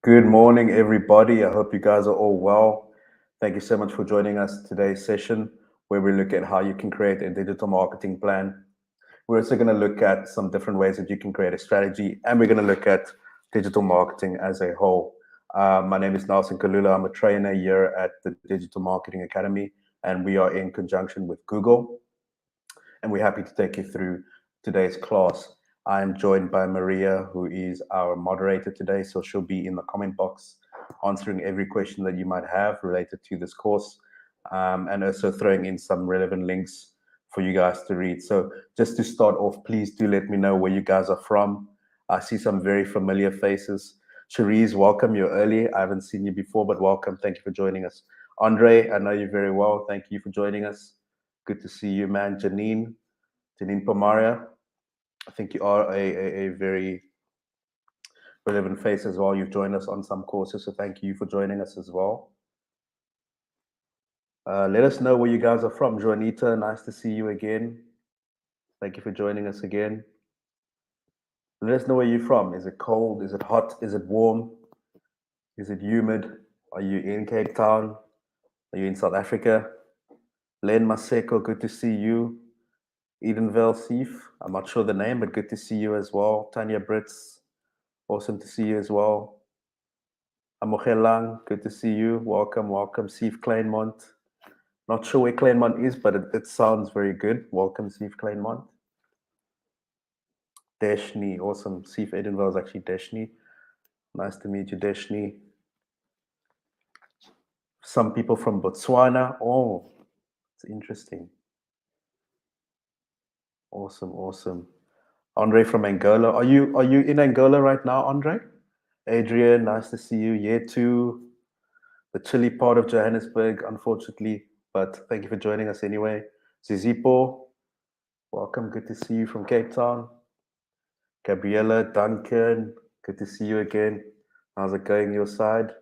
Good morning, everybody. I hope you guys are all well. Thank you so much for joining us today's session where we look at how you can create a digital marketing plan. We're also going to look at some different ways that you can create a strategy, and we're going to look at digital marketing as a whole. My name is Nelson Kalula. I'm a trainer here at the Digital Marketing Academy, and we are in conjunction with Google. And we're happy to take you through today's class. I'm joined by Maria, who is our moderator today. So she'll be in the comment box answering every question that you might have related to this course, and also throwing in some relevant links for you guys to read. So just to start off, please do let me know where you guys are from. I see some very familiar faces. Cherise, welcome. You're early. I haven't seen you before, but welcome. Thank you for joining us. Andre, I know you very well. Thank you for joining us. Good to see you, man. Janine Pomaria, I think you are a very relevant face as well. You've joined us on some courses, so thank you for joining us as well. Let us know where you guys are from. Joanita, nice to see you again. Thank you for joining us again. Let us know where you're from. Is it cold? Is it hot? Is it warm? Is it humid? Are you in Cape Town? Are you in South Africa? Len Maseko, good to see you. Edenville Sif, I'm not sure the name, but good to see you as well. Tanya Brits, awesome to see you as well. Amogelang, good to see you. Welcome, welcome. Sif Kleinmont. Not sure where Kleinmont is, but it sounds very good. Welcome, Sif Kleinmont. Deshni, awesome. Sif Edenville is actually Deshni. Nice to meet you, Deshni. Some people from Botswana. Oh, it's interesting. Awesome, awesome. Andre from Angola. Are you in Angola right now, Andre? Adrian, nice to see you. Yetu, the chilly part of Johannesburg, unfortunately, but thank you for joining us anyway. Zizipo, welcome. Good to see you from Cape Town. Gabriella, Duncan, good to see you again. How's it going your side?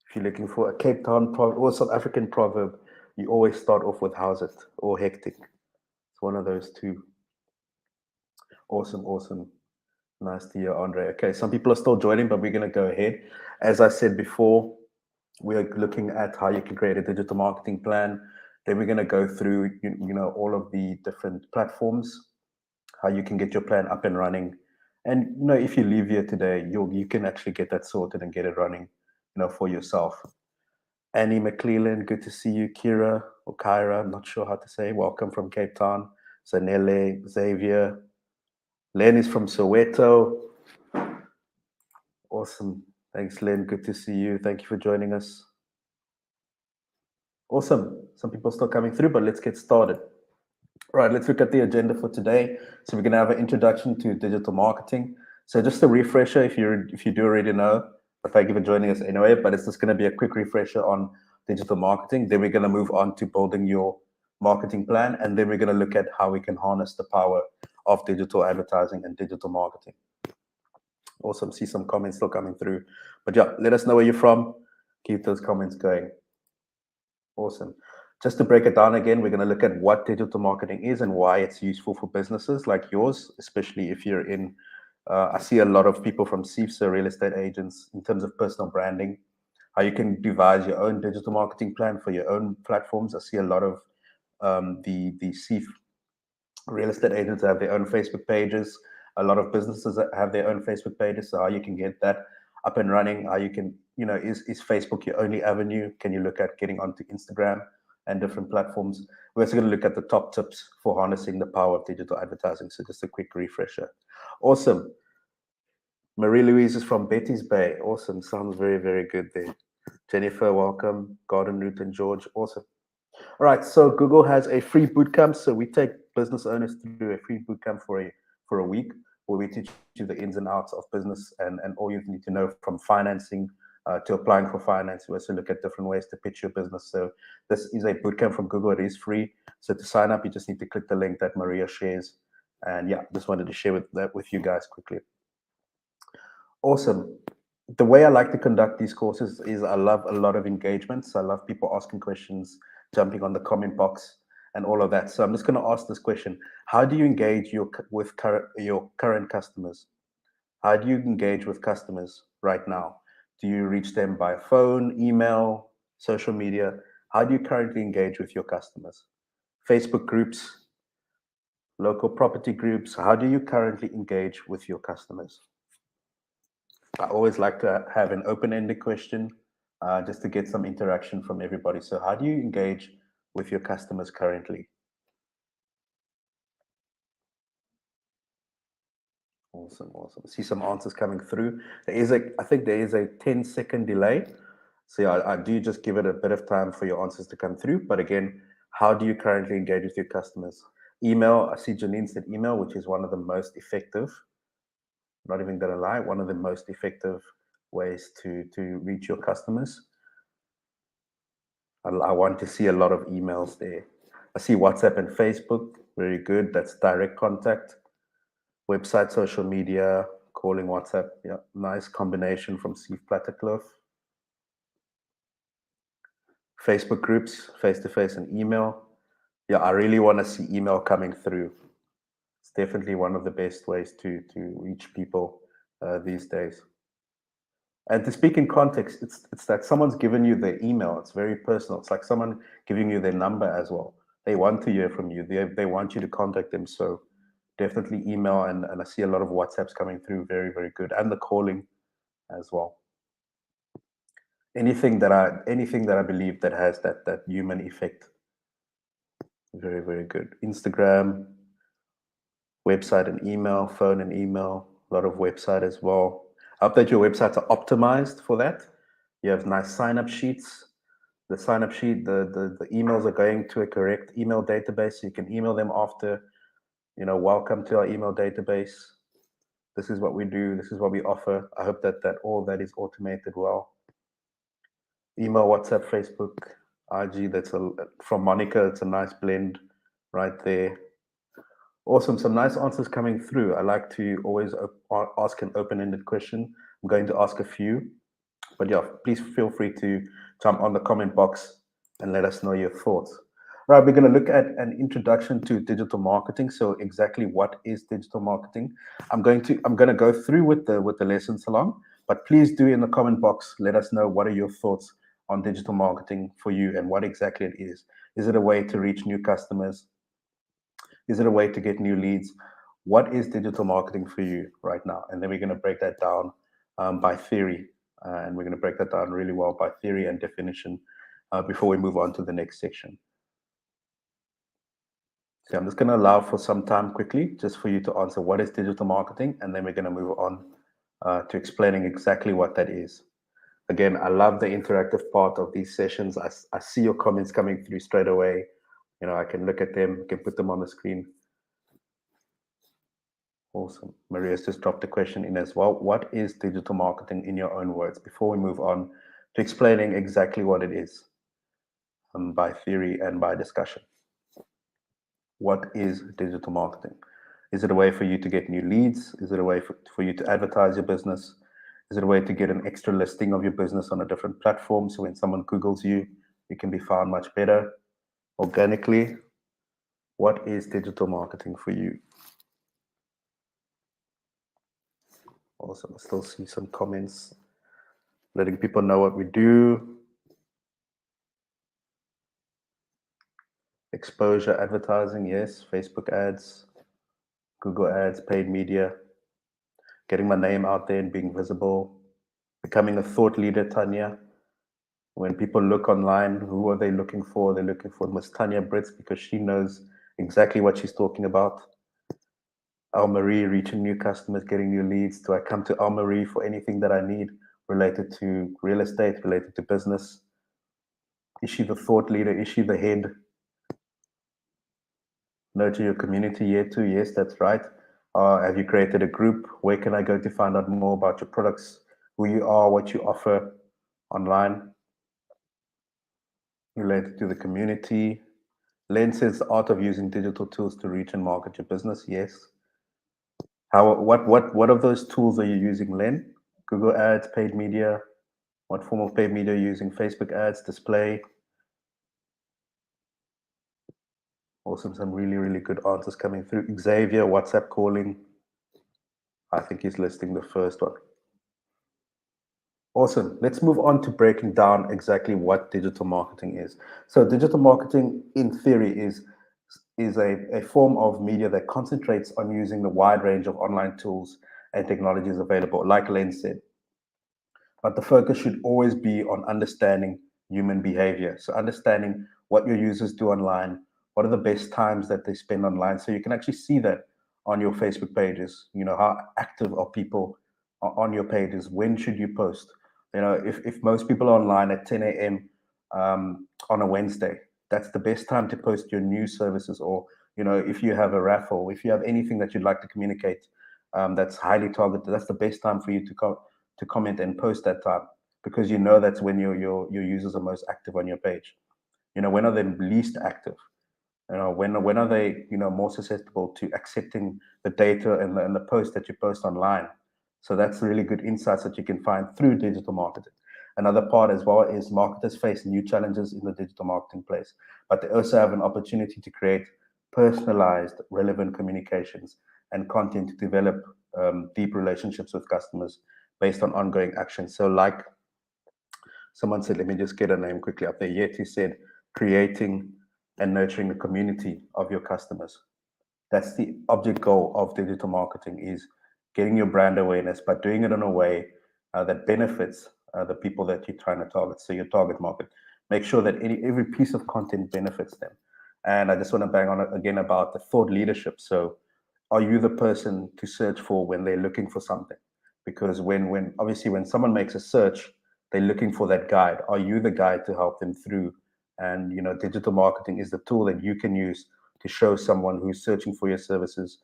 If you're looking for a Cape Town proverb or South African proverb, you always start off with how's it or hectic. It's one of those two. Awesome, awesome. Nice to hear, Andre. Okay, some people are still joining, but we're going to go ahead. As I said before, we are looking at how you can create a digital marketing plan. Then we're going to go through, all of the different platforms, how you can get your plan up and running. And, if you leave here today, you can actually get that sorted and get it running, for yourself. Annie McClellan, good to see you. Kira or Kyra, I'm not sure how to say. Welcome from Cape Town. Zanele, Xavier. Len is from Soweto. Awesome. Thanks, Len. Good to see you. Thank you for joining us. Awesome. Some people still coming through, but let's get started. All right, let's look at the agenda for today. So we're going to have an introduction to digital marketing. So just a refresher, if you do already know, but thank you for joining us anyway. But it's just going to be a quick refresher on digital marketing. Then we're going to move on to building your marketing plan, and then we're going to look at how we can harness the power of digital advertising and digital marketing. Awesome. See some comments still coming through. But yeah, let us know where you're from. Keep those comments going. Awesome. Just to break it down again, we're going to look at what digital marketing is and why it's useful for businesses like yours, especially if you're in, I see a lot of people from CIFSA, real estate agents, in terms of personal branding, how you can devise your own digital marketing plan for your own platforms. I see a lot of the CIF real estate agents have their own Facebook pages. A lot of businesses that have their own Facebook pages. So how you can get that up and running, how you can, is Facebook your only avenue? Can you look at getting onto Instagram and different platforms? We're also going to look at the top tips for harnessing the power of digital advertising. So just a quick refresher. Awesome. Marie-Louise is from Betty's Bay. Awesome. Sounds very, very good there. Jennifer, welcome. Gordon, Ruth, and George. Awesome. All right, so Google has a free bootcamp. So we take business owners through a free bootcamp for a week, where we teach you the ins and outs of business and all you need to know from financing to applying for finance. We also look at different ways to pitch your business. So this is a bootcamp from Google. It is free. So to sign up, you just need to click the link that Maria shares. And yeah, just wanted to share that with you guys quickly. Awesome. The way I like to conduct these courses is I love a lot of engagements. I love people asking questions, jumping on the comment box, and all of that. So I'm just going to ask this question: how do you engage your current customers? How do you engage with customers? right now? Do you reach them by phone, email, social media? How do you currently engage with your customers? Facebook groups, local property groups. How do you currently engage with your customers? I always like to have an open-ended question just to get some interaction from everybody. So how do you engage with your customers currently? Awesome, awesome. See some answers coming through. I think there is a 10-second delay. So yeah, I do just give it a bit of time for your answers to come through. But again, how do you currently engage with your customers? Email, I see Janine said email, which is one of the most effective, not even gonna lie, one of the most effective ways to reach your customers. I want to see a lot of emails there. I see WhatsApp and Facebook, very good. That's direct contact. Website, social media, calling, WhatsApp. Yeah, nice combination from Steve Plattercliffe. Facebook groups, face-to-face and email. Yeah, I really want to see email coming through. It's definitely one of the best ways to reach people these days. And to speak in context, it's that someone's given you their email. It's very personal. It's like someone giving you their number as well. They want to hear from you. They want you to contact them. So definitely email, and I see a lot of WhatsApps coming through. Very, very good. And the calling as well. Anything that I believe that has that human effect. Very, very good. Instagram, website and email, phone and email, a lot of website as well. I hope that your websites are optimized for that. You have nice sign-up sheets. The sign-up sheet, the emails are going to a correct email database. So you can email them after, welcome to our email database. This is what we do. This is what we offer. I hope that all that is automated well. Email, WhatsApp, Facebook, IG. From Monica. It's a nice blend right there. Awesome. Some nice answers coming through. I like to always ask an open-ended question. I'm going to ask a few, but yeah, please feel free to jump on the comment box and let us know your thoughts. Right, we're going to look at an introduction to digital marketing. So exactly what is digital marketing? I'm going to go through with the lessons along, but please do in the comment box let us know what are your thoughts on digital marketing for you and what exactly it is. Is it a way to reach new customers? Is it a way to get new leads? What is digital marketing for you right now? And then we're going to break that down by theory. And we're going to break that down really well by theory and definition before we move on to the next section. So I'm just going to allow for some time quickly just for you to answer what is digital marketing. And then we're going to move on to explaining exactly what that is. Again, I love the interactive part of these sessions. I see your comments coming through straight away. I can look at them, can put them on the screen. Awesome. Maria's just dropped a question in as well. What is digital marketing in your own words? Before we move on to explaining exactly what it is by theory and by discussion. What is digital marketing? Is it a way for you to get new leads? Is it a way for you to advertise your business? Is it a way to get an extra listing of your business on a different platform? So when someone Googles you, you can be found much better organically. What is digital marketing for you? Awesome. I still see some comments letting people know what we do. Exposure advertising, yes. Facebook ads, Google ads, paid media. Getting my name out there and being visible. Becoming a thought leader, Tanya. When people look online, who are they looking for? They're looking for Miss Tanya Brits because she knows exactly what she's talking about. Marie, reaching new customers, getting new leads. Do I come to Marie for anything that I need related to real estate, related to business? Is she the thought leader? Is she the head? Nurture your community year 2. Yes, that's right. Have you created a group? Where can I go to find out more about your products, who you are, what you offer online? Related to the community. Len says the art of using digital tools to reach and market your business. Yes. What of those tools are you using, Len? Google ads, paid media. What form of paid media are you using? Facebook ads, display. Awesome, some really, really good answers coming through. Xavier, WhatsApp calling. I think he's listing the first one. Awesome. Let's move on to breaking down exactly what digital marketing is. So digital marketing in theory is a form of media that concentrates on using the wide range of online tools and technologies available, like Len said. But the focus should always be on understanding human behavior. So understanding what your users do online, what are the best times that they spend online. So you can actually see that on your Facebook pages. You know, how active are people on your pages? When should you post? You know, if most people are online at 10 a.m. On a Wednesday, that's the best time to post your new services. Or, you know, if you have a raffle, if you have anything that you'd like to communicate, that's highly targeted, that's the best time for you to comment and post that time, because you know that's when your users are most active on your page. You know, when are they least active? You know, when are they, you know, more susceptible to accepting the data and the post that you post online? So that's really good insights that you can find through digital marketing. Another part as well is marketers face new challenges in the digital marketing place, but they also have an opportunity to create personalized, relevant communications and content to develop deep relationships with customers based on ongoing action. So, like someone said, let me just get a name quickly up there. Yet he said, creating and nurturing the community of your customers. That's the object goal of digital marketing, is getting your brand awareness, but doing it in a way that benefits the people that you're trying to target. So your target market, make sure that every piece of content benefits them. And I just want to bang on it again about the thought leadership. So are you the person to search for when they're looking for something? Because when obviously when someone makes a search, they're looking for that guide. Are you the guide to help them through? And you know, digital marketing is the tool that you can use to show someone who's searching for your services,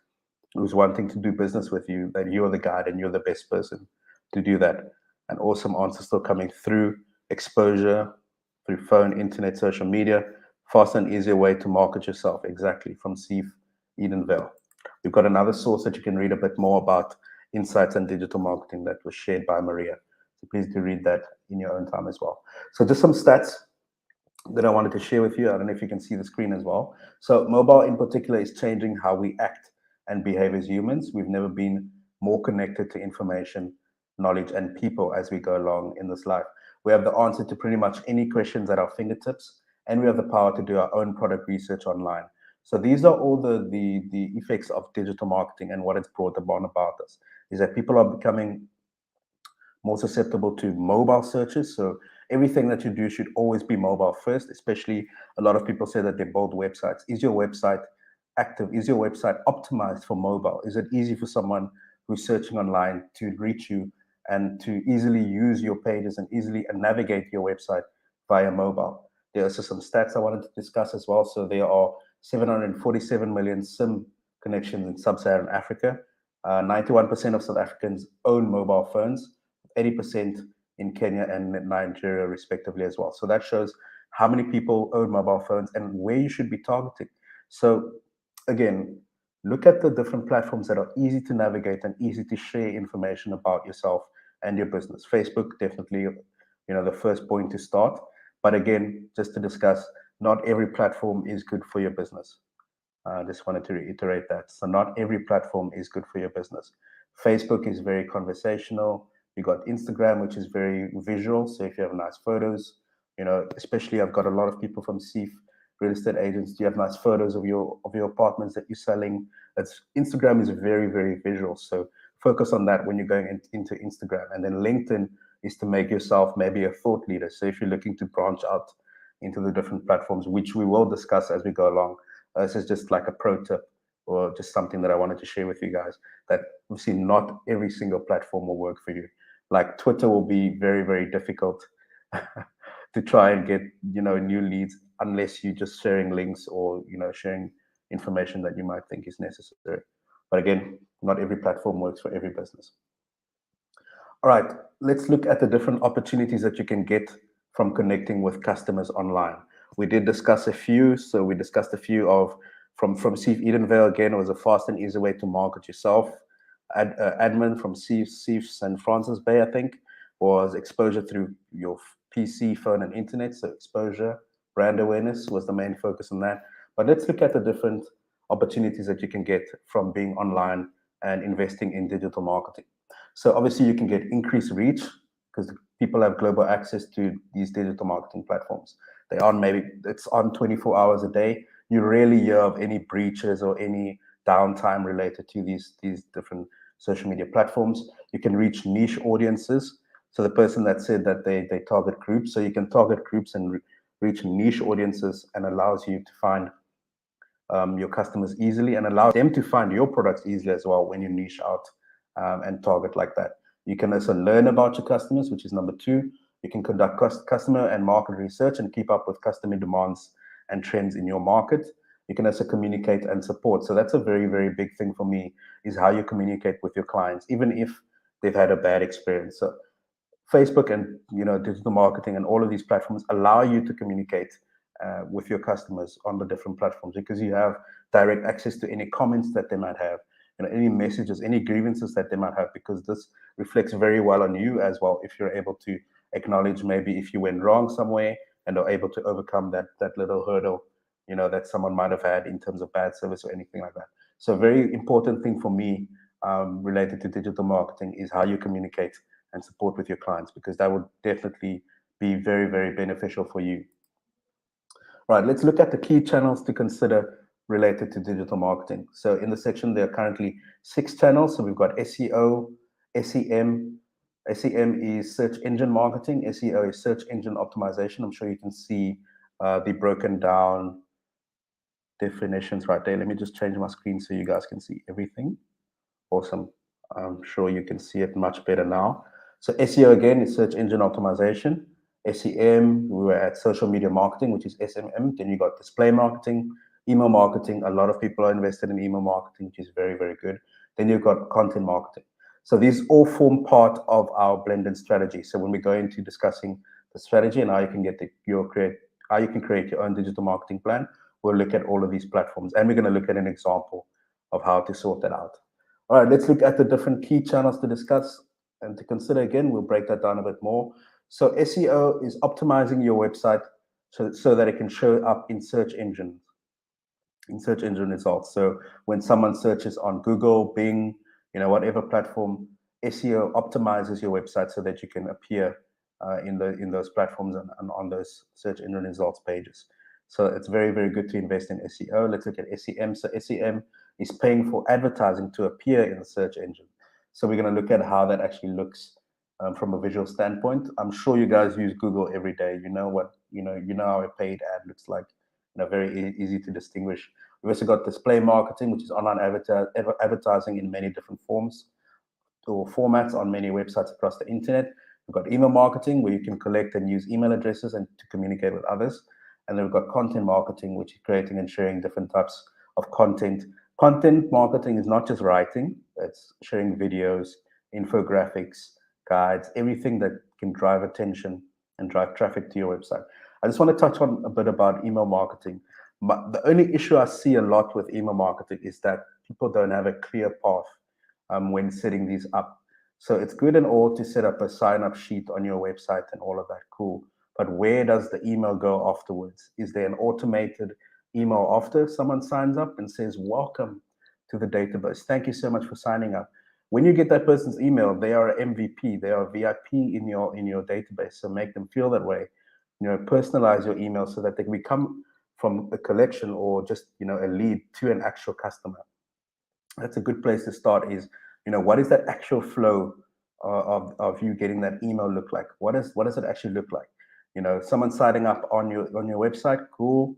who's wanting to do business with you, that you're the guide and you're the best person to do that. And awesome answers still coming through. Exposure through phone, internet, social media, fast and easier way to market yourself. Exactly, from Steve Edenvale. We've got another source that you can read a bit more about insights and digital marketing that was shared by Maria. So please do read that in your own time as well. So just some stats that I wanted to share with you. I don't know if you can see the screen as well. So mobile in particular is changing how we act and behave as humans. We've never been more connected to information, knowledge, and people as we go along in this life. We have the answer to pretty much any questions at our fingertips, and we have the power to do our own product research online. So these are all the effects of digital marketing, and what it's brought about us is that people are becoming more susceptible to mobile searches. So everything that you do should always be mobile first, especially a lot of people say that they build websites. Is your website active? Is your website optimized for mobile? Is it easy for someone who's searching online to reach you and to easily use your pages and easily navigate your website via mobile? There are also some stats I wanted to discuss as well. So there are 747 million SIM connections in sub-Saharan Africa. 91% of South Africans own mobile phones, 80% in Kenya and Nigeria, respectively, as well. So that shows how many people own mobile phones and where you should be targeting. So, again, look at the different platforms that are easy to navigate and easy to share information about yourself and your business. Facebook, definitely, you know, the first point to start. But again, just to discuss, not every platform is good for your business. I just wanted to reiterate that. So not every platform is good for your business. Facebook is very conversational. You got Instagram, which is very visual. So if you have nice photos, you know, especially I've got a lot of people from CIF real estate agents. Do you have nice photos of your apartments that you're selling? That's Instagram is very, very visual. So focus on that when you're going into Instagram. And then LinkedIn is to make yourself maybe a thought leader. So if you're looking to branch out into the different platforms, which we will discuss as we go along, this is just like a pro tip or just something that I wanted to share with you guys, that obviously not every single platform will work for you. Like Twitter will be very, very difficult to try and get, you know, new leads unless you're just sharing links or, you know, sharing information that you might think is necessary. But again, not every platform works for every business. All right, let's look at the different opportunities that you can get from connecting with customers online. We did discuss a few. So we discussed a few of from Steve Edenvale. Again, it was a fast and easy way to market yourself. Admin from Steve St. Francis Bay, I think, was exposure through your PC, phone, and internet. So exposure, brand awareness was the main focus on that. But let's look at the different opportunities that you can get from being online and investing in digital marketing. So obviously you can get increased reach because people have global access to these digital marketing platforms. They are maybe it's on 24 hours a day. You rarely hear of any breaches or any downtime related to these different social media platforms. You can reach niche audiences. So the person that said that they target groups, so you can target groups and reach niche audiences, and allows you to find your customers easily, and allow them to find your products easily as well when you niche out and target like that. You can also learn about your customers, which is number two. You can conduct customer and market research and keep up with customer demands and trends in your market. You can also communicate and support. So that's a very, very big thing for me, is how you communicate with your clients, even if they've had a bad experience. So Facebook and digital marketing and all of these platforms allow you to communicate with your customers on the different platforms, because you have direct access to any comments that they might have, any messages, any grievances that they might have, because this reflects very well on you as well. If you're able to acknowledge maybe if you went wrong somewhere and are able to overcome that little hurdle, that someone might have had in terms of bad service or anything like that. So a very important thing for me related to digital marketing is how you communicate and support with your clients, because that would definitely be very, very beneficial for you. Right, let's look at the key channels to consider related to digital marketing. So in the section, there are currently 6 channels. So we've got SEO, SEM. SEM is search engine marketing. SEO is search engine optimization. I'm sure you can see the broken down definitions right there. Let me just change my screen so you guys can see everything. Awesome. I'm sure you can see it much better now. So SEO again is search engine optimization. SEM, we were at social media marketing, which is SMM. Then you got display marketing, email marketing. A lot of people are invested in email marketing, which is very, very good. Then you've got content marketing. So these all form part of our blended strategy. So when we go into discussing the strategy and how you can create your own digital marketing plan, we'll look at all of these platforms, and we're going to look at an example of how to sort that out. All right, let's look at the different key channels to discuss and to consider. Again, we'll break that down a bit more. So SEO is optimizing your website so that it can show up in search engine results. So when someone searches on Google, Bing, whatever platform, SEO optimizes your website so that you can appear in those platforms and on those search engine results pages. So it's very, very good to invest in SEO. Let's look at SEM. So SEM is paying for advertising to appear in the search engine. So we're going to look at how that actually looks from a visual standpoint. I'm sure you guys use Google every day. You know how a paid ad looks like. Very easy to distinguish. We've also got display marketing, which is online advertising in many different forms or formats on many websites across the internet. We've got email marketing, where you can collect and use email addresses and to communicate with others. And then we've got content marketing, which is creating and sharing different types of content. Content marketing is not just writing, it's sharing videos, infographics, guides, everything that can drive attention and drive traffic to your website. I just want to touch on a bit about email marketing. But the only issue I see a lot with email marketing is that people don't have a clear path when setting these up. So it's good and all to set up a sign-up sheet on your website and all of that, cool. But where does the email go afterwards? Is there an automated email after someone signs up and says, welcome to the database? Thank you so much for signing up. When you get that person's email, they are an MVP, they are a VIP in your database. So make them feel that way. Personalize your email so that they can become from a collection or just a lead to an actual customer. That's a good place to start. Is what is that actual flow of you getting that email look like? What does it actually look like? Someone signing up on your website, cool.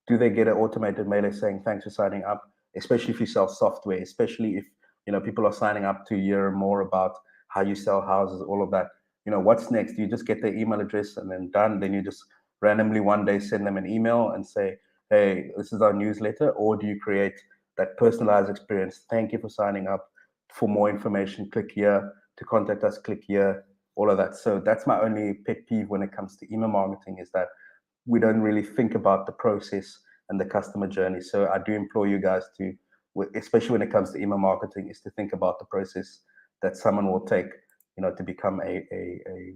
Do they get an automated mailer saying thanks for signing up? Especially if you sell software, especially if people are signing up to hear more about how you sell houses, all of that. What's next? Do you just get their email address and then done? Then you just randomly one day send them an email and say, hey, this is our newsletter? Or do you create that personalized experience? Thank you for signing up. For more information, click here. To contact us, click here. All of that. So that's my only pet peeve when it comes to email marketing, is that we don't really think about the process and the customer journey. So I do implore you guys to, especially when it comes to email marketing, is to think about the process that someone will take, to become a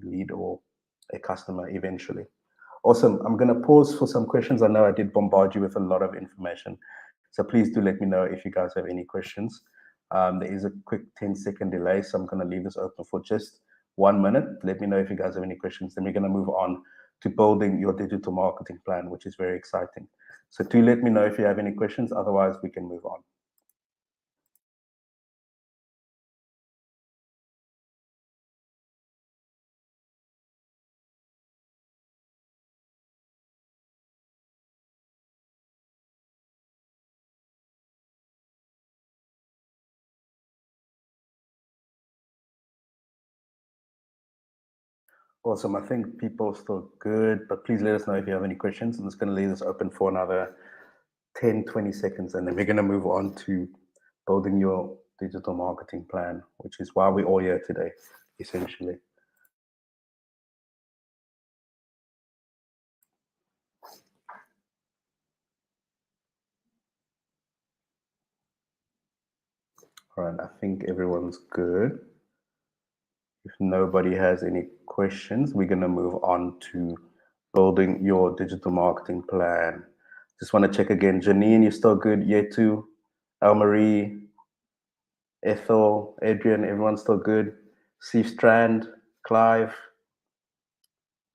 lead or a customer eventually. Awesome. I'm going to pause for some questions. I know I did bombard you with a lot of information. So please do let me know if you guys have any questions. There is a quick 10-second delay, so I'm going to leave this open for just 1 minute. Let me know if you guys have any questions. Then we're going to move on to building your digital marketing plan, which is very exciting. So do let me know if you have any questions. Otherwise, we can move on. Awesome. I think people are still good, but please let us know if you have any questions. I'm just going to leave this open for another 10, 20 seconds, and then we're going to move on to building your digital marketing plan, which is why we're all here today, essentially. All right, I think everyone's good. If nobody has any questions, we're going to move on to building your digital marketing plan. Just want to check again. Janine, you're still good? Yetu, Elmarie, Ethel, Adrian, everyone's still good? Steve Strand, Clive,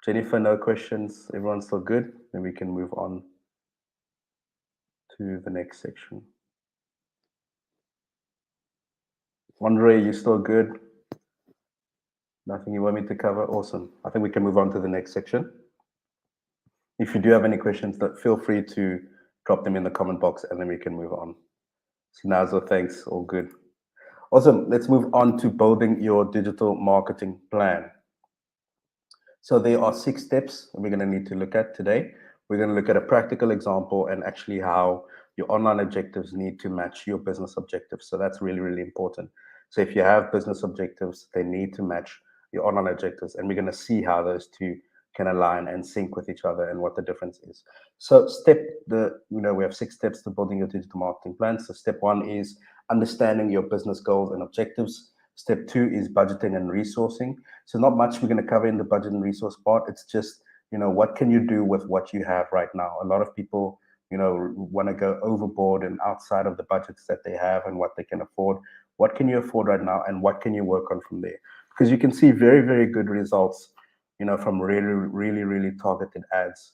Jennifer, no questions. Everyone's still good? Then we can move on to the next section. Andre, you still good? Nothing you want me to cover? Awesome. I think we can move on to the next section. If you do have any questions, feel free to drop them in the comment box and then we can move on. Sinazo, thanks. All good. Awesome. Let's move on to building your digital marketing plan. So there are 6 steps we're going to need to look at today. We're going to look at a practical example and actually how your online objectives need to match your business objectives. So that's really, really important. So if you have business objectives, they need to match your online objectives. And we're going to see how those two can align and sync with each other and what the difference is. So we have 6 steps to building your digital marketing plan. So step 1 is understanding your business goals and objectives. Step 2 is budgeting and resourcing. So not much we're going to cover in the budget and resource part. It's just, what can you do with what you have right now? A lot of people, want to go overboard and outside of the budgets that they have and what they can afford. What can you afford right now and what can you work on from there? Because you can see very, very good results, from really, really, really targeted ads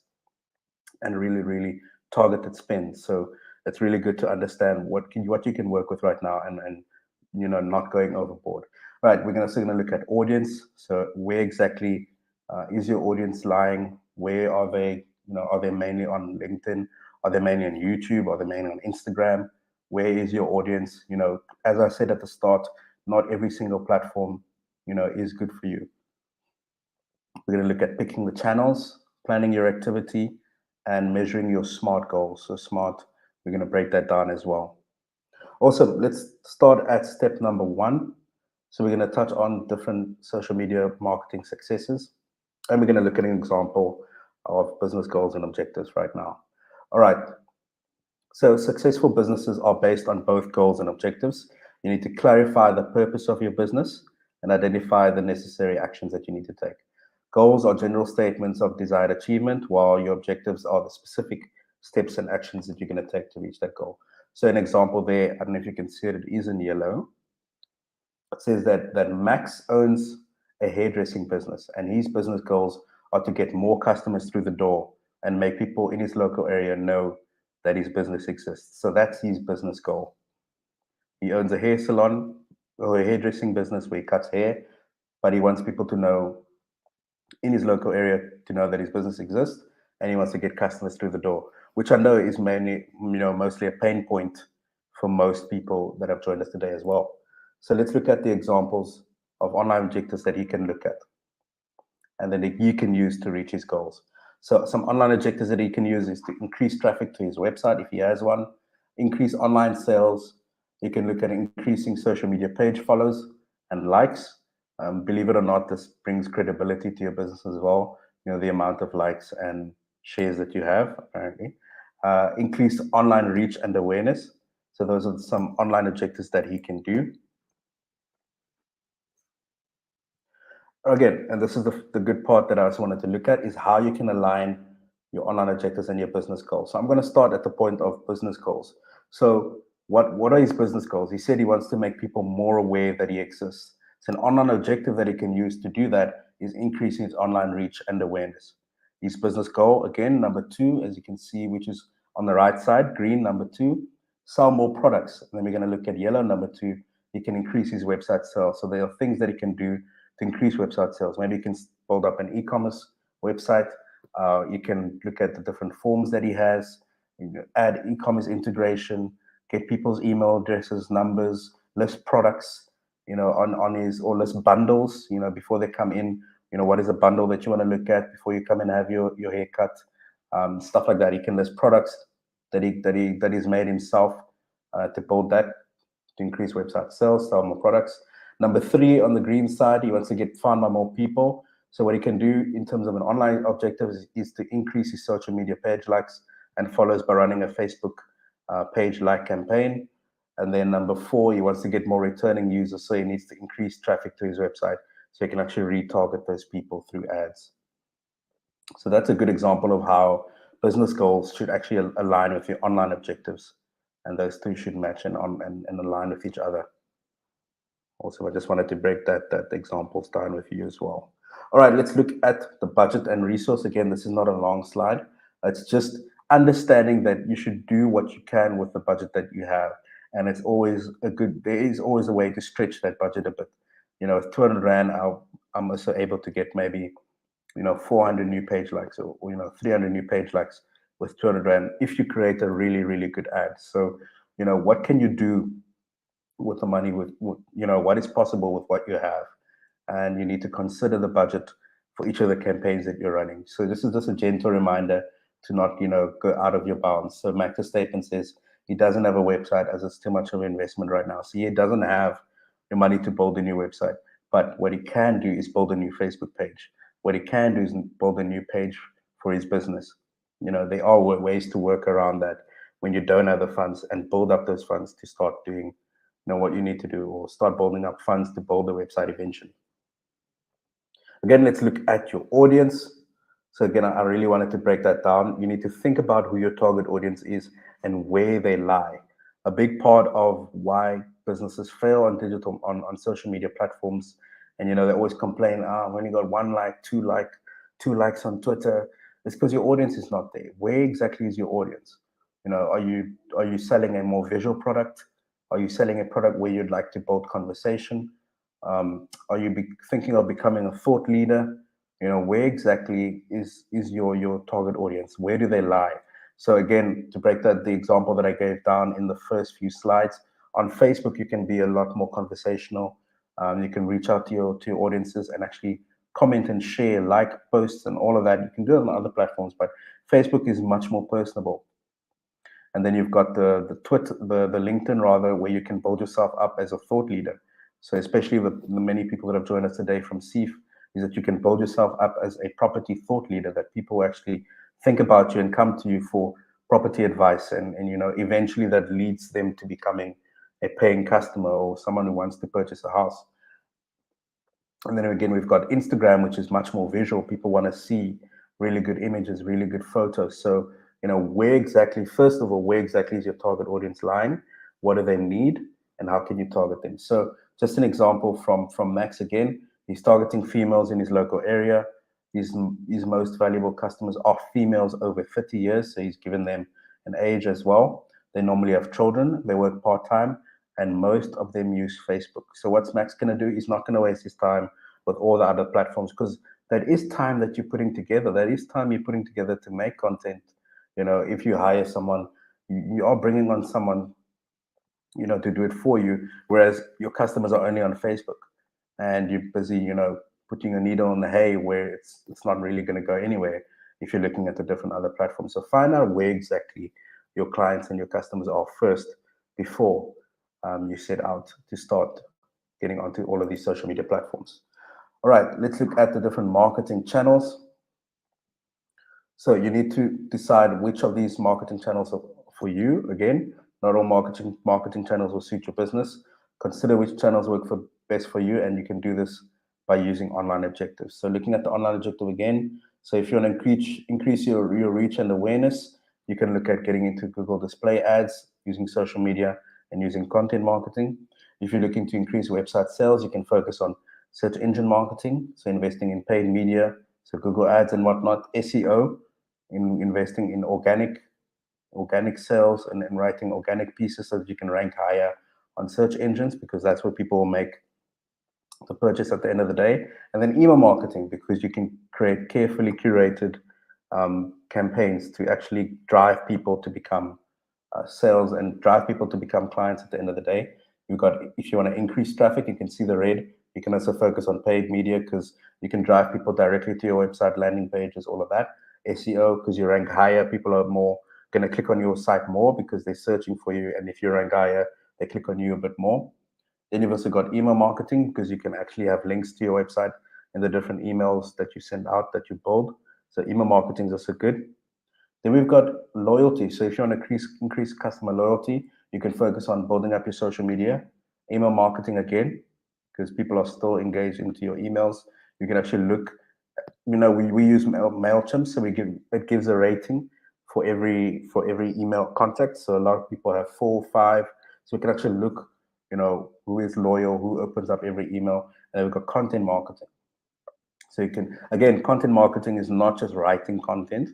and really, really targeted spend. So it's really good to understand what you can work with right now and not going overboard. Right, we're also going to look at audience. So where exactly is your audience lying? Where are they? Are they mainly on LinkedIn? Are they mainly on YouTube? Are they mainly on Instagram? Where is your audience? As I said at the start, not every single platform, is good for you. We're going to look at picking the channels, planning your activity, and measuring your SMART goals. So SMART, we're going to break that down as well. Awesome. Let's start at step number 1. So we're going to touch on different social media marketing successes. And we're going to look at an example of business goals and objectives right now. All right. So successful businesses are based on both goals and objectives. You need to clarify the purpose of your business and identify the necessary actions that you need to take. Goals are general statements of desired achievement, while your objectives are the specific steps and actions that you're going to take to reach that goal. So an example there, I don't know if you can see it is in yellow. It says that Max owns a hairdressing business and his business goals are to get more customers through the door and make people in his local area know that his business exists. So that's his business goal. He owns a hair salon or a hairdressing business where he cuts hair, but he wants people to know in his local area to know that his business exists, and he wants to get customers through the door, which I know is mainly, mostly a pain point for most people that have joined us today as well. So let's look at the examples of online objectives that he can look at and then you can use to reach his goals. So some online objectives that he can use is to increase traffic to his website if he has one, increase online sales. You can look at increasing social media page follows and likes. Believe it or not, this brings credibility to your business as well. The amount of likes and shares that you have, apparently. Increase online reach and awareness. So those are some online objectives that he can do. Again, and this is the good part that I also wanted to look at, is how you can align your online objectives and your business goals. So I'm going to start at the point of business goals. So what are his business goals? He said he wants to make people more aware that he exists. So an online objective that he can use to do that is increasing his online reach and awareness. His business goal, again, number 2, as you can see, which is on the right side, green, number 2, sell more products. And then we're going to look at yellow, number 2, he can increase his website sales. So there are things that he can do to increase website sales. Maybe he can build up an e-commerce website. You can look at the different forms that he has, add e-commerce integration, get people's email addresses, numbers, list products, on his, or list bundles, before they come in. What is a bundle that you want to look at before you come and have your haircut, stuff like that. He can list products that he's made himself, to build that, to increase website sales, sell more products. Number 3, on the green side, he wants to get found by more people. So what he can do in terms of an online objective is to increase his social media page likes and follows by running a Facebook page like campaign. And then number 4, he wants to get more returning users, so he needs to increase traffic to his website so he can actually retarget those people through ads. So that's a good example of how business goals should actually align with your online objectives, and those two should match and align with each other. Also, I just wanted to break that examples down with you as well. All right, let's look at the budget and resource. Again, this is not a long slide. It's just understanding that you should do what you can with the budget that you have. And it's always there is always a way to stretch that budget a bit. With 200 Rand, I'm also able to get maybe, 400 new page likes, or 300 new page likes with 200 Rand if you create a really, really good ad. So, what can you do with the money, with what is possible with what you have, and you need to consider the budget for each of the campaigns that you're running. So this is just a gentle reminder to not go out of your bounds. So Max's statement says he doesn't have a website as it's too much of an investment right now, so he doesn't have the money to build a new website. But what he can do is build a new Facebook page. What he can do is build a new page for his business. There are ways to work around that when you don't have the funds, and build up those funds to start doing what you need to do, or start building up funds to build the website eventually. Again, let's look at your audience. So again, I really wanted to break that down. You need to think about who your target audience is and where they lie. A big part of why businesses fail on digital, on social media platforms, and they always complain, I've only got 1 like, 2 likes on Twitter. It's because your audience is not there. Where exactly is your audience? Are you selling a more visual product? Are you selling a product where you'd like to build conversation? Are you thinking of becoming a thought leader? Where exactly is your target audience? Where do they lie? So again, to break the example that I gave down in the first few slides, on Facebook, you can be a lot more conversational. You can reach out to your audiences and actually comment and share, like posts and all of that. You can do it on other platforms, but Facebook is much more personable. And then you've got the Twitter, the LinkedIn rather, where you can build yourself up as a thought leader. So especially the many people that have joined us today from CEF, is that you can build yourself up as a property thought leader, that people actually think about you and come to you for property advice. And eventually that leads them to becoming a paying customer or someone who wants to purchase a house. And then again, we've got Instagram, which is much more visual. People want to see really good images, really good photos. So, where exactly is your target audience lying? What do they need? And how can you target them? So just an example from Max again, he's targeting females in his local area. His most valuable customers are females over 30 years. So he's given them an age as well. They normally have children, they work part-time, and most of them use Facebook. So what's Max going to do? He's not going to waste his time with all the other platforms, because that is time that you're putting together. That is time you're putting together to make content. If you hire someone, you are bringing on someone, to do it for you, whereas your customers are only on Facebook, and you're busy, putting a needle in the hay where it's not really going to go anywhere if you're looking at the different other platforms. So find out where exactly your clients and your customers are first before you set out to start getting onto all of these social media platforms. All right, let's look at the different marketing channels. So you need to decide which of these marketing channels are for you. Again, not all marketing channels will suit your business. Consider which channels work best for you, and you can do this by using online objectives. So looking at the online objective again, so if you want to increase your reach and awareness, you can look at getting into Google display ads, using social media, and using content marketing. If you're looking to increase website sales, you can focus on search engine marketing, so investing in paid media, so Google ads and whatnot. SEO, investing in organic sales and writing organic pieces so that you can rank higher on search engines, because that's where people will make the purchase at the end of the day. And then email marketing, because you can create carefully curated campaigns to actually drive people to become sales and drive people to become clients at the end of the day. You've got, if you want to increase traffic, you can see the red. You can also focus on paid media, because you can drive people directly to your website, landing pages, all of that. SEO, because you rank higher, people are more going to click on your site more because they're searching for you. And if you rank higher, they click on you a bit more. Then you've also got email marketing, because you can actually have links to your website in the different emails that you send out, that you build. So email marketing is also good. Then we've got loyalty. So if you want to increase customer loyalty, you can focus on building up your social media. Email marketing again, because people are still engaged into your emails. You can actually look, we use MailChimp, so it gives a rating for every email contact. So a lot of people have 4, 5. So we can actually look, who is loyal, who opens up every email. And then we've got content marketing. So you can, again, content marketing is not just writing content,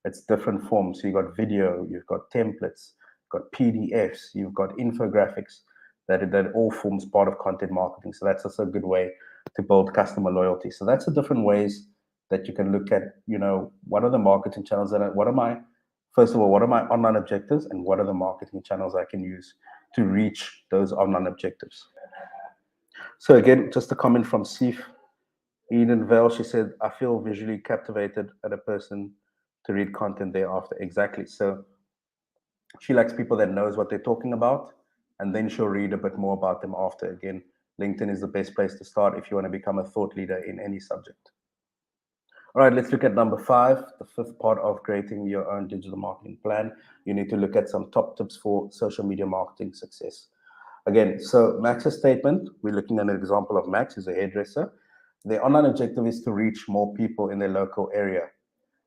it's different forms. So you've got video, you've got templates, you've got PDFs, you've got infographics, that all forms part of content marketing. So that's also a good way to build customer loyalty. So that's the different ways that you can look at, what are the marketing channels first of all, what are my online objectives, and what are the marketing channels I can use to reach those online objectives. So again, just a comment from Sif Eden Vale. She said, I feel visually captivated at a person to read content thereafter. Exactly. So she likes people that knows what they're talking about, and then she'll read a bit more about them after. Again, LinkedIn is the best place to start if you want to become a thought leader in any subject. All right, let's look at number 5, the 5th part of creating your own digital marketing plan. You need to look at some top tips for social media marketing success. Again, so Max's statement, we're looking at an example of Max, who's a hairdresser. Their online objective is to reach more people in their local area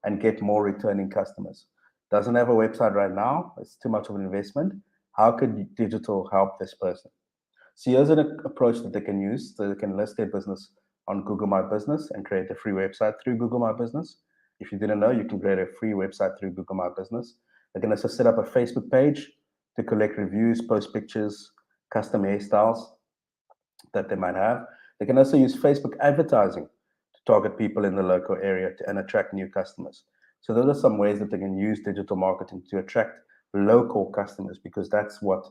and get more returning customers. Doesn't have a website right now. It's too much of an investment. How could digital help this person? So here's an approach that they can use. So they can list their business on Google My Business and create a free website through Google My Business. If you didn't know, you can create a free website through Google My Business. They can also set up a Facebook page to collect reviews, post pictures, custom hairstyles that they might have. They can also use Facebook advertising to target people in the local area and attract new customers. So those are some ways that they can use digital marketing to attract local customers, because that's what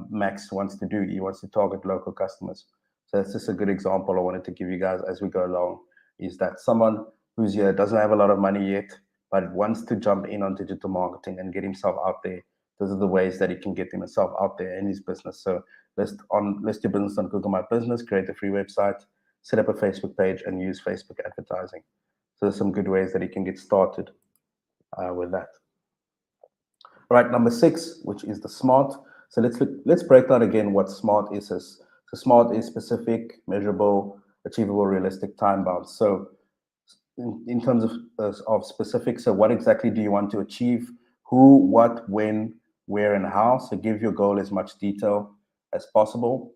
Max wants to do. He wants to target local customers. So that's just a good example I wanted to give you guys as we go along, is that someone who's here doesn't have a lot of money yet, but wants to jump in on digital marketing and get himself out there. Those are the ways that he can get himself out there in his business. So list your business on Google My Business, create a free website, set up a Facebook page, and use Facebook advertising. So there's some good ways that he can get started with that. All right, number 6, which is the SMART. So let's break down again what SMART is. So SMART is specific, measurable, achievable, realistic, time bound. So in terms of specific, so what exactly do you want to achieve? Who, what, when, where, and how. So give your goal as much detail as possible.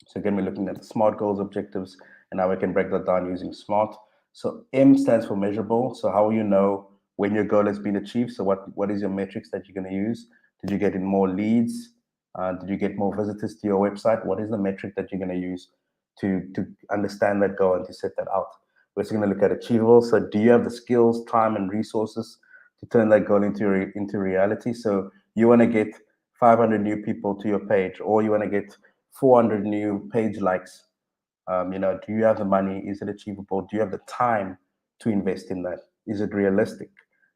So again, we're looking at the SMART goals, objectives, and now we can break that down using SMART. So M stands for measurable. So how will you know when your goal has been achieved? So what is your metrics that you're going to use? Did you get in more leads? Did you get more visitors to your website? What is the metric that you're going to use to understand that goal and to set that out? We're also going to look at achievable. So do you have the skills, time, and resources to turn that goal into reality? So you want to get 500 new people to your page, or you want to get 400 new page likes. Do you have the money? Is it achievable? Do you have the time to invest in that? Is it realistic?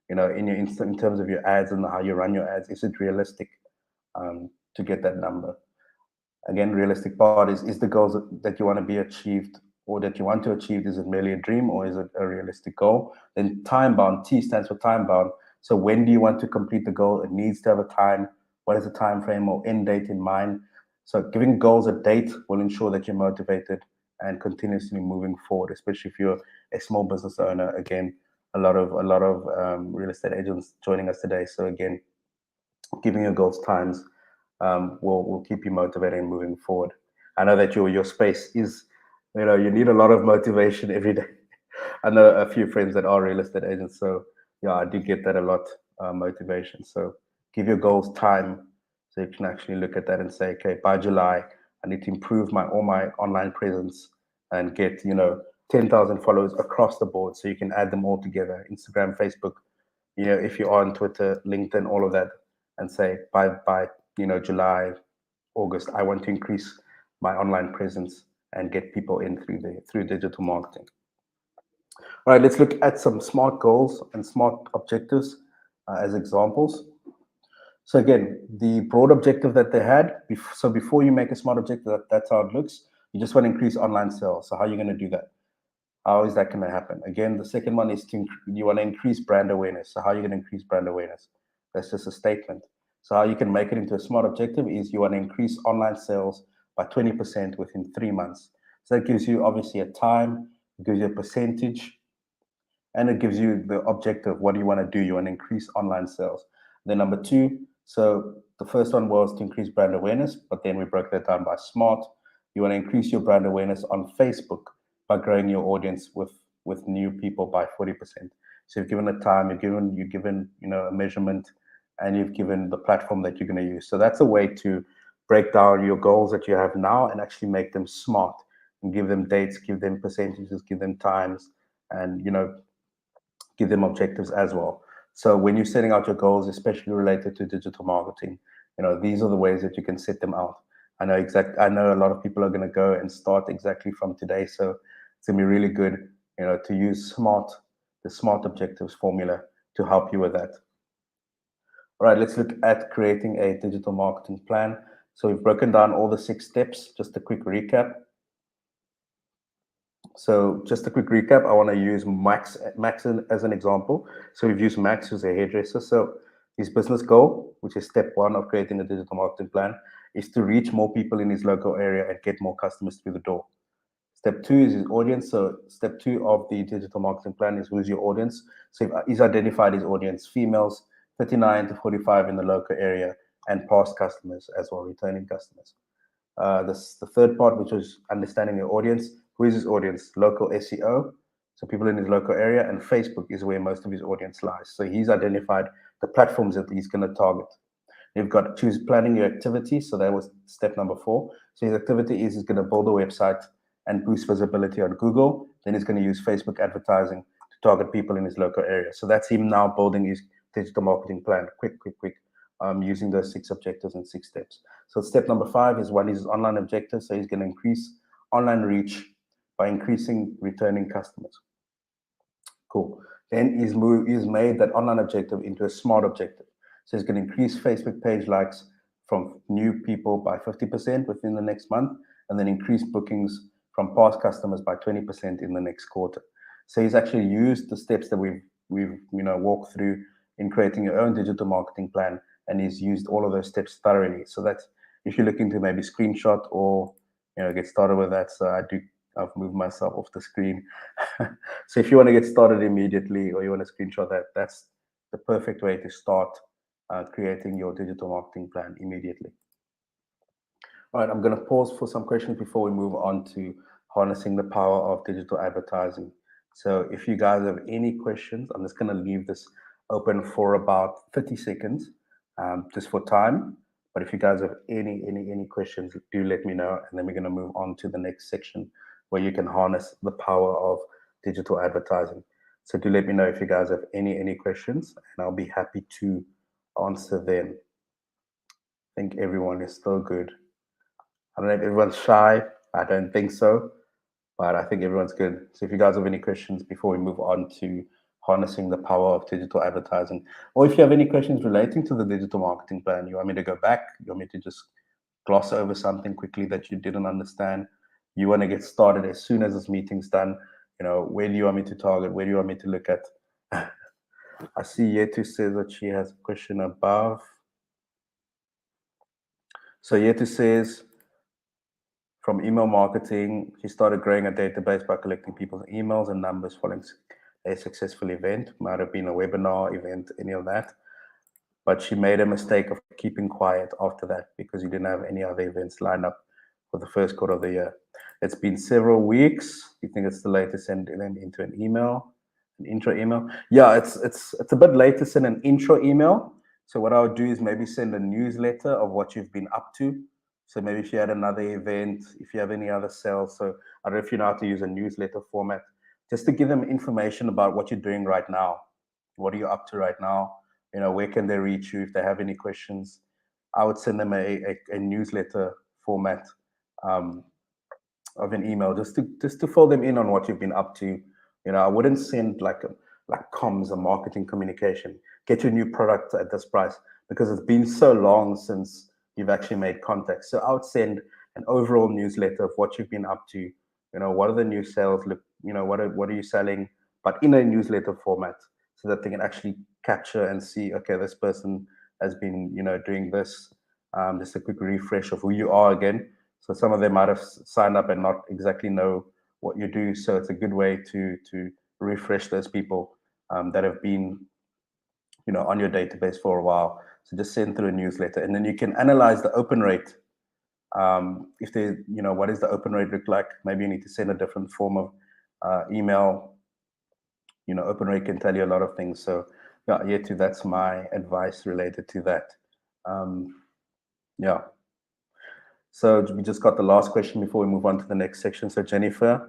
In terms of your ads and how you run your ads, is it realistic to get that number? Again, realistic part is the goals that you want to be achieved or that you want to achieve, is it merely a dream or is it a realistic goal? Then time bound, T stands for time bound. So when do you want to complete the goal? It needs to have a time. What is the time frame or end date in mind? So giving goals a date will ensure that you're motivated and continuously moving forward, especially if you're a small business owner. Again, a lot of real estate agents joining us today. So again, giving your goals times will keep you motivated and moving forward. I know that your space is, you need a lot of motivation every day. I know a few friends that are real estate agents, so yeah, I do get that a lot, motivation. So give your goals time, so you can actually look at that and say, okay, by July, I need to improve all my online presence and get 10,000 followers across the board, so you can add them all together: Instagram, Facebook, if you're on Twitter, LinkedIn, all of that, and say by July, August, I want to increase my online presence and get people in through digital marketing. All right, let's look at some SMART goals and SMART objectives as examples. So again, the broad objective that they had, so before you make a SMART objective, that's how it looks. You just want to increase online sales. So how are you going to do that? How is that going to happen? Again, the second one is you want to increase brand awareness. So how are you going to increase brand awareness? That's just a statement. So how you can make it into a SMART objective is you want to increase online sales by 20% within 3 months. So that gives you obviously a time, it gives you a percentage, and it gives you the objective. What do you want to do? You want to increase online sales. Then number two, so the first one was to increase brand awareness, but then we broke that down by SMART. You want to increase your brand awareness on Facebook by growing your audience with new people by 40%. So you've given a time, you've given a measurement, and you've given the platform that you're going to use. So that's a way to break down your goals that you have now and actually make them SMART and give them dates, give them percentages, give them times, and give them objectives as well. So when you're setting out your goals, especially related to digital marketing, these are the ways that you can set them out. I know a lot of people are going to go and start exactly from today. So it's going to be really good, to use the SMART objectives formula to help you with that. All right, let's look at creating a digital marketing plan. So we've broken down all the 6 steps. Just a quick recap. So just a quick recap, I want to use Max as an example. So we've used Max, who's a hairdresser. So his business goal, which is step 1 of creating a digital marketing plan, is to reach more people in his local area and get more customers through the door. Step 2 is his audience. So step 2 of the digital marketing plan is who's your audience. So he's identified his audience: females 39 to 45 in the local area, and past customers as well, returning customers. The third part, which was understanding your audience. Who is his audience? Local SEO, so people in his local area, and Facebook is where most of his audience lies. So he's identified the platforms that he's going to target. You've got to choose planning your activity. So that was step number 4. So his activity is he's going to build a website and boost visibility on Google. Then he's going to use Facebook advertising to target people in his local area. So that's him now building his digital marketing plan. Quick. Using those 6 objectives and 6 steps. So step number 5 is one is his online objective. So he's going to increase online reach by increasing returning customers. Cool. Then he's made that online objective into a SMART objective. So he's going to increase Facebook page likes from new people by 50% within the next month, and then increase bookings from past customers by 20% in the next quarter. So he's actually used the steps that we've walked through in creating your own digital marketing plan, and he's used all of those steps thoroughly. So that's, if you're looking to maybe screenshot or get started with that. So I've moved myself off the screen. So if you want to get started immediately, or you want to screenshot that, that's the perfect way to start creating your digital marketing plan immediately. All right, I'm going to pause for some questions before we move on to harnessing the power of digital advertising. So if you guys have any questions, I'm just going to leave this open for about 30 seconds, just for time. But if you guys have any questions, do let me know, and then we're going to move on to the next section where you can harness the power of digital advertising. So do let me know if you guys have any questions, and I'll be happy to answer them. I think everyone is still good. I don't know if everyone's shy. I don't think so, but I think everyone's good. So if you guys have any questions before we move on to harnessing the power of digital advertising, or if you have any questions relating to the digital marketing plan, you want me to go back, you want me to just gloss over something quickly that you didn't understand, you want to get started as soon as this meeting's done, where do you want me to target? Where do you want me to look at? I see Yetu says that she has a question above. So Yetu says, from email marketing, she started growing a database by collecting people's emails and numbers following a successful event. Might have been a webinar event, any of that. but she made a mistake of keeping quiet after that because you didn't have any other events lined up for the first quarter of the year. It's been several weeks. You think it's too late to send them into an email, an intro email? Yeah, it's a bit late to send an intro email. So what I would do is maybe send a newsletter of what you've been up to. So maybe if you had another event, if you have any other sales. So I don't know if you know how to use a newsletter format, just to give them information about what you're doing right now. What are you up to right now? Where can they reach you if they have any questions? I would send them a newsletter format um, of an email just to fill them in on what you've been up to. I wouldn't send like comms or marketing communication. Get your new product at this price because it's been so long since you've actually made contact. So I would send an overall newsletter of what you've been up to. What are the new sales? Look, what are you selling? But in a newsletter format, so that they can actually capture and see, okay, this person has been doing this. Just a quick refresh of who you are again. So some of them might have signed up and not exactly know what you do. So it's a good way to refresh those people that have been on your database for a while. So just send through a newsletter, and then you can analyze the open rate. If they, what does the open rate look like? Maybe you need to send a different form of email. Open rate can tell you a lot of things. So yeah, that's my advice related to that. Yeah. So we just got the last question before we move on to the next section. So Jennifer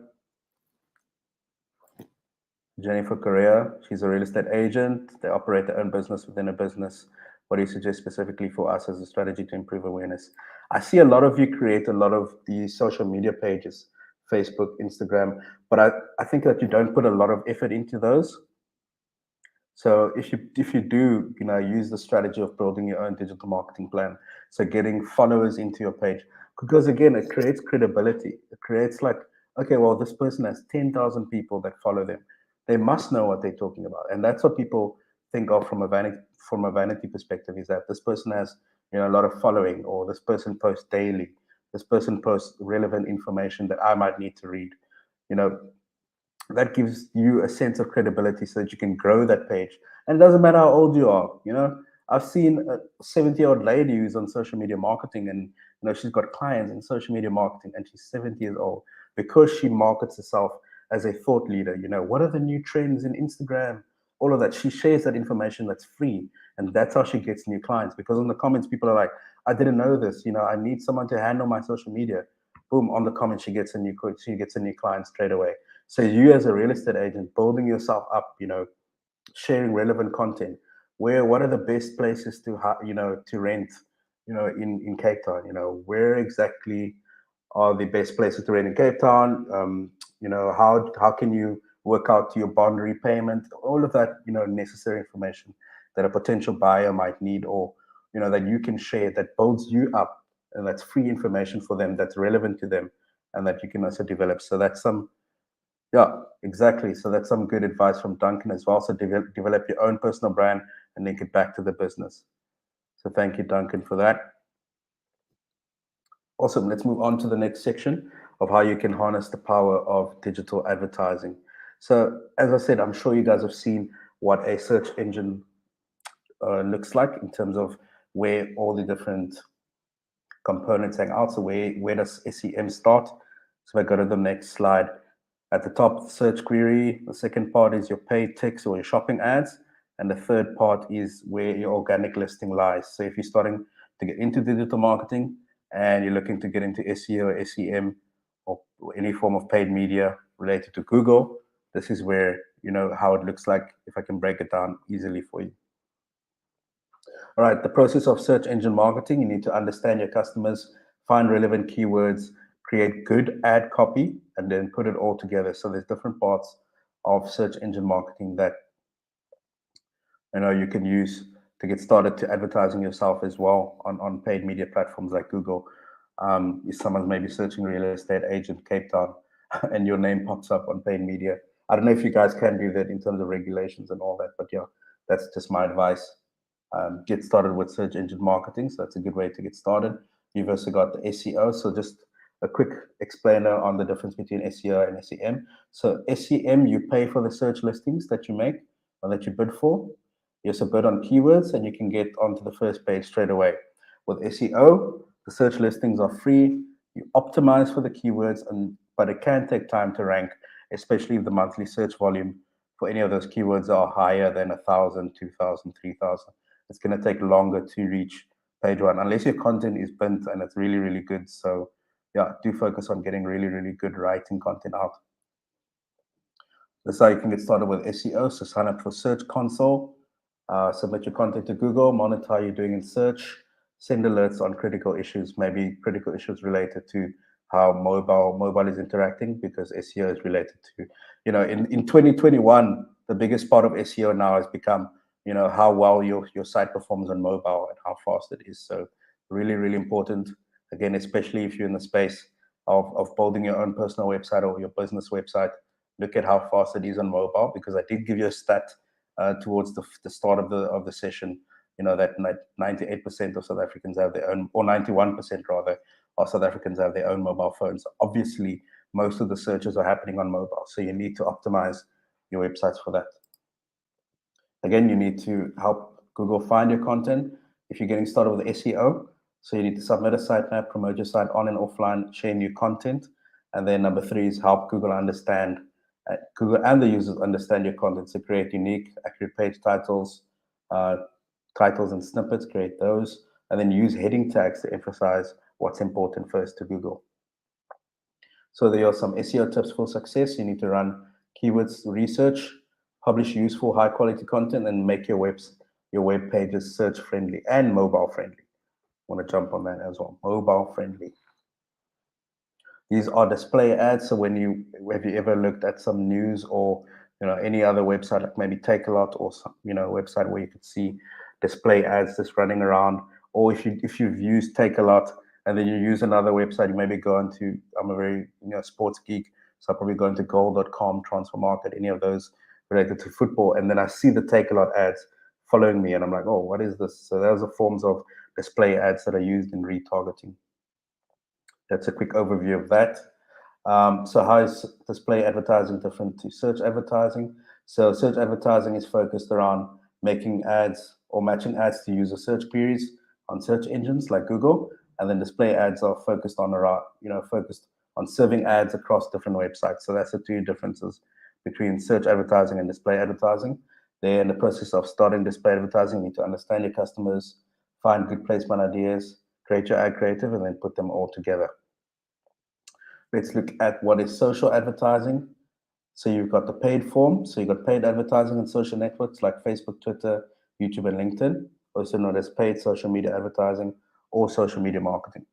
Correa, she's a real estate agent. They operate their own business within a business. What do you suggest specifically for us as a strategy to improve awareness? I see a lot of you create a lot of these social media pages, Facebook, Instagram, but I think that you don't put a lot of effort into those. So if you do, use the strategy of building your own digital marketing plan. So getting followers into your page, because again, it creates credibility. It creates like, okay, well, this person has 10,000 people that follow them. They must know what they're talking about. And that's what people think of from a vanity perspective, is that this person has, a lot of following, or this person posts daily. This person posts relevant information that I might need to read. That gives you a sense of credibility so that you can grow that page. And it doesn't matter how old you are. I've seen a 70-year-old lady who's on social media marketing, and she's got clients in social media marketing, and she's 70 years old because she markets herself as a thought leader. What are the new trends in Instagram? All of that. She shares that information that's free, and that's how she gets new clients. Because in the comments, people are like, I didn't know this. I need someone to handle my social media. Boom, on the comment, she gets a new client straight away. So you as a real estate agent, building yourself up, sharing relevant content. What are the best places to rent, in Cape Town? Where exactly are the best places to rent in Cape Town? How can you work out your bond repayment? All of that, necessary information that a potential buyer might need, or that you can share, that builds you up, and that's free information for them, that's relevant to them, and that you can also develop. So that's yeah, exactly. So that's some good advice from Duncan as well. So develop your own personal brand and link it back to the business. So thank you, Duncan, for that. Awesome. Let's move on to the next section of how you can harness the power of digital advertising. So as I said, I'm sure you guys have seen what a search engine looks like in terms of where all the different components hang out. So where does SEM start? So if I go to the next slide, at the top, search query. The second part is your paid text or your shopping ads. And the third part is where your organic listing lies. So if you're starting to get into digital marketing and you're looking to get into SEO or SEM or any form of paid media related to Google, this is where, how it looks like, if I can break it down easily for you. All right, the process of search engine marketing, you need to understand your customers, find relevant keywords, create good ad copy, and then put it all together. So there's different parts of search engine marketing that you can use to get started to advertising yourself as well on paid media platforms like Google. If someone's maybe searching real estate agent Cape Town and your name pops up on paid media. I don't know if you guys can do that in terms of regulations and all that, but yeah, that's just my advice. Get started with search engine marketing. So that's a good way to get started. You've also got the SEO. So just a quick explainer on the difference between SEO and SEM. So SEM, you pay for the search listings that you make or that you bid for. Just a bit on keywords, and you can get onto the first page straight away. With SEO, the search listings are free. You optimize for the keywords, but it can take time to rank, especially if the monthly search volume for any of those keywords are higher than 1,000, 2,000, 3,000. It's going to take longer to reach page one, unless your content is bent and it's really, really good. So yeah, do focus on getting really, really good writing content out. That's how you can get started with SEO. So sign up for Search Console, submit your content to Google, monitor how you're doing in search, send alerts on critical issues, maybe critical issues related to how mobile is interacting, because SEO is related to, in 2021, the biggest part of SEO now has become, how well your site performs on mobile and how fast it is. So really, really important. Again, especially if you're in the space of building your own personal website or your business website, look at how fast it is on mobile, because I did give you a stat towards the start of the session, that 98% of South Africans have their own, or 91% rather, of South Africans have their own mobile phones. Obviously, most of the searches are happening on mobile, so you need to optimize your websites for that. Again, you need to help Google find your content if you're getting started with SEO. So you need to submit a sitemap, promote your site on and offline, share new content. And then number 3 is help Google understand, Google and the users understand your content. So create unique, accurate page titles, titles and snippets, create those, and then use heading tags to emphasize what's important first to Google. So there are some SEO tips for success. You need to run keywords research, publish useful, high quality content, and make your web pages search friendly and mobile friendly. I want to jump on that as well. Mobile friendly. These are display ads. So have you ever looked at some news or any other website, like maybe Takealot or some website where you could see display ads just running around, or if you've used Takealot and then you use another website, you maybe go into, I'm a very sports geek, so I'll probably go into goal.com, transfer market, any of those related to football, and then I see the Takealot ads following me, and I'm like, oh, what is this? So those are forms of display ads that are used in retargeting. That's a quick overview of that. So how is display advertising different to search advertising? So search advertising is focused around making ads or matching ads to user search queries on search engines like Google, and then display ads are focused on serving ads across different websites. So that's the two differences between search advertising and display advertising. They're in the process of starting display advertising. You need to understand your customers, find good placement ideas, create your ad creative, and then put them all together. Let's look at what is social advertising. So you've got the paid form. So you've got paid advertising on social networks like Facebook, Twitter, YouTube, and LinkedIn, also known as paid social media advertising or social media marketing.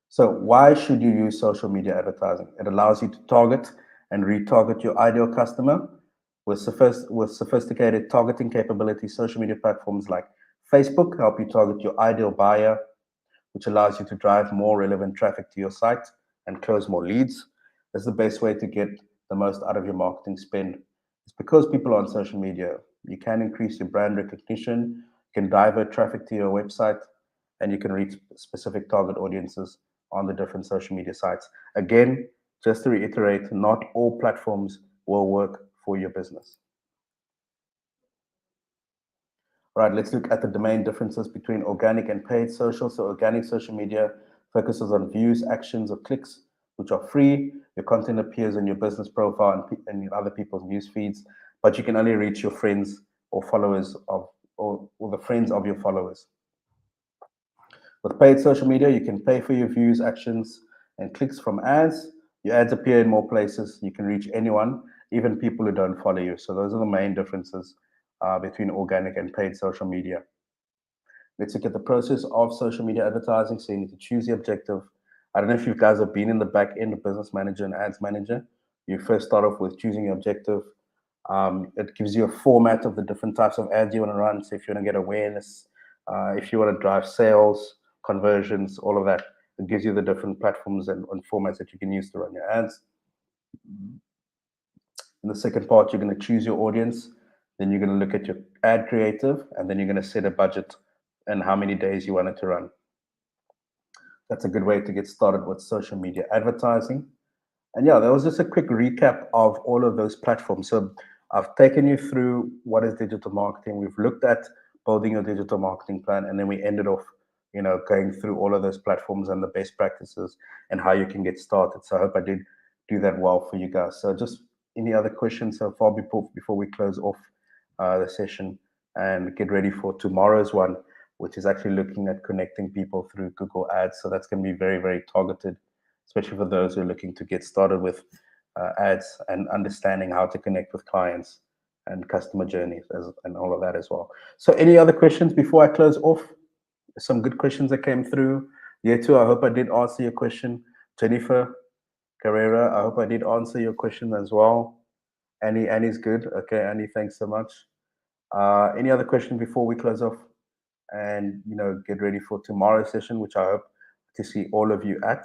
So why should you use social media advertising? It allows you to target and retarget your ideal customer with sophisticated targeting capabilities. Social media platforms like Facebook help you target your ideal buyer, which allows you to drive more relevant traffic to your site and close more leads. That's the best way to get the most out of your marketing spend. It's because people are on social media. You can increase your brand recognition, you can divert traffic to your website, and you can reach specific target audiences on the different social media sites. Again, just to reiterate, not all platforms will work for your business. All right, let's look at the main differences between organic and paid social. So organic social media focuses on views, actions, or clicks, which are free. Your content appears in your business profile and in other people's news feeds, but you can only reach your friends or followers or the friends of your followers. With paid social media, you can pay for your views, actions, and clicks from ads. Your ads appear in more places. You can reach anyone, even people who don't follow you. So those are the main differences between organic and paid social media. Let's look at the process of social media advertising. So you need to choose the objective. I don't know if you guys have been in the back end of Business Manager and Ads Manager. You first start off with choosing your objective. It gives you a format of the different types of ads you want to run. So if you want to get awareness, if you want to drive sales, conversions, all of that, it gives you the different platforms and formats that you can use to run your ads. In the second part, you're going to choose your audience. Then you're going to look at your ad creative, and then you're going to set a budget and how many days you want it to run. That's a good way to get started with social media advertising. And yeah, that was just a quick recap of all of those platforms. So I've taken you through what is digital marketing. We've looked at building your digital marketing plan, and then we ended off, going through all of those platforms and the best practices and how you can get started. So I hope I did do that well for you guys. So just any other questions so far before we close off the session and get ready for tomorrow's one, which is actually looking at connecting people through Google Ads. So that's going to be very, very targeted, especially for those who are looking to get started with ads and understanding how to connect with clients and customer journeys and all of that as well. So any other questions before I close off? Some good questions that came through. Yetu, I hope I did answer your question. Jennifer Carrera, I hope I did answer your question as well. Annie's good. Okay, Annie, thanks so much. Any other questions before we close off and get ready for tomorrow's session, which I hope to see all of you at.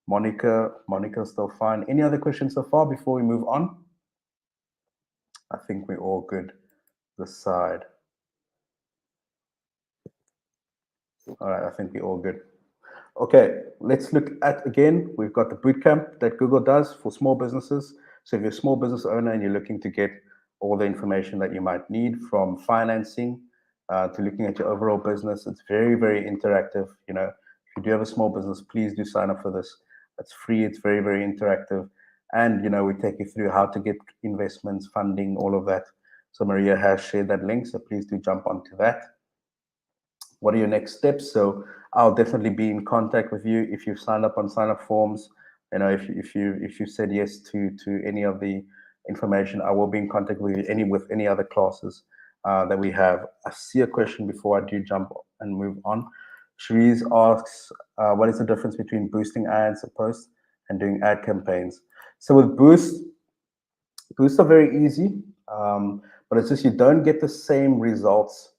Monica's still fine. Any other questions so far before we move on? I think we're all good this side. All right, I think we're all good. Okay, let's look at, again, we've got the bootcamp that Google does for small businesses. So if you're a small business owner and you're looking to get all the information that you might need, from financing to looking at your overall business, it's very, very interactive. If you do have a small business, please do sign up for this. It's free, it's very, very interactive. And, we take you through how to get investments, funding, all of that. So Maria has shared that link, so please do jump onto that. What are your next steps? So I'll definitely be in contact with you if you've signed up on sign-up forms. If you said yes to any of the information, I will be in contact with you with any other classes that we have. I see a question before I do jump and move on. Cherise asks, what is the difference between boosting ads, a post, and doing ad campaigns? So with boosts are very easy, but it's just you don't get the same results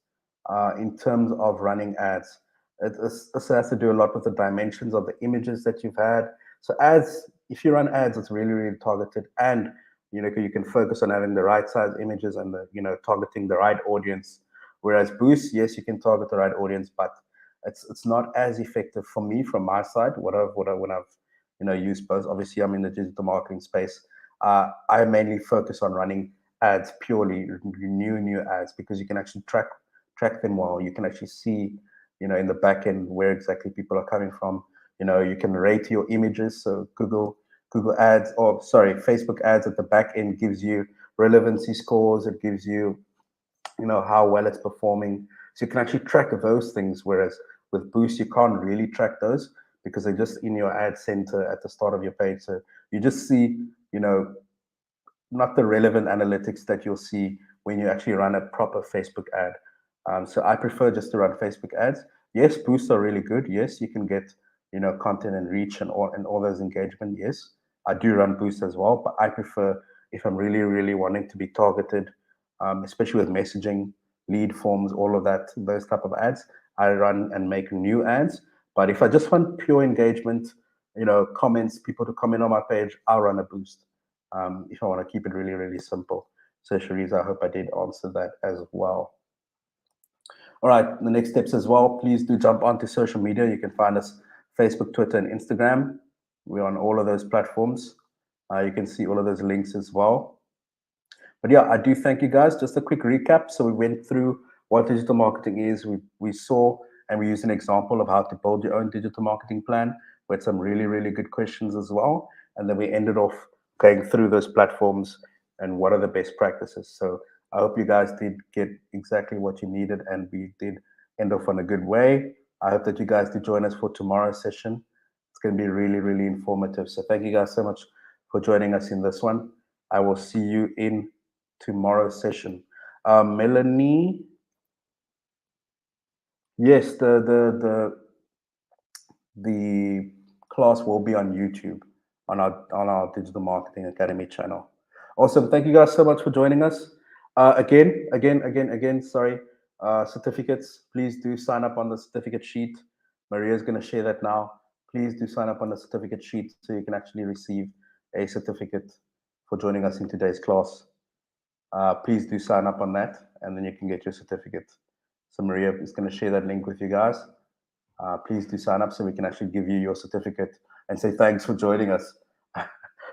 in terms of running ads. This has to do a lot with the dimensions of the images that you've had. So ads, if you run ads, it's really, really targeted, and you can focus on having the right size images and targeting the right audience. Whereas boosts, yes, you can target the right audience, but it's not as effective for me from my side. When I've used both. Obviously, I'm in the digital marketing space. I mainly focus on running ads, purely new ads, because you can actually track them well. You can actually see, in the back end where exactly people are coming from. You can rate your images. So Google ads, or sorry, Facebook ads at the back end gives you relevancy scores. It gives you, how well it's performing. So you can actually track those things. Whereas with Boost, you can't really track those because they're just in your ad center at the start of your page. So you just see, not the relevant analytics that you'll see when you actually run a proper Facebook ad. So I prefer just to run Facebook ads. Yes, boosts are really good. Yes, you can get content and reach and all those engagement. Yes, I do run boosts as well, but I prefer, if I'm really, really wanting to be targeted, especially with messaging, lead forms, all of that, those type of ads, I run and make new ads. But if I just want pure engagement, comments, people to comment on my page, I'll run a boost. If I want to keep it really, really simple. So Cherise, I hope I did answer that as well. All right, the next steps as well, please do jump onto social media. You can find us Facebook, Twitter, and Instagram. We're on all of those platforms. You can see all of those links as well. But yeah, I do thank you guys. Just a quick recap. So we went through what digital marketing is. We saw and we used an example of how to build your own digital marketing plan with some really, really good questions as well. And then we ended off going through those platforms and what are the best practices. So I hope you guys did get exactly what you needed, and we did end off on a good way. I hope that you guys did join us for tomorrow's session. It's going to be really, really informative. So thank you guys so much for joining us in this one. I will see you in tomorrow's session. Melanie, yes, the class will be on YouTube on our Digital Marketing Academy channel. Awesome. Thank you guys so much for joining us. Again, sorry. Certificates, please do sign up on the certificate sheet. Maria is going to share that now. Please do sign up on the certificate sheet so you can actually receive a certificate for joining us in today's class. Please do sign up on that, and then you can get your certificate. So Maria is going to share that link with you guys. Please do sign up so we can actually give you your certificate and say thanks for joining us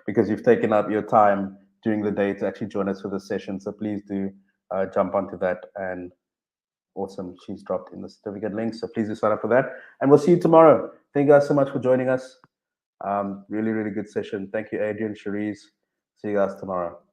because you've taken up your time during the day to actually join us for the session. So please do jump onto that. And awesome, she's dropped in the certificate link. So please do sign up for that. And we'll see you tomorrow. Thank you guys so much for joining us. Really, really good session. Thank you, Adrian, Cherise. See you guys tomorrow.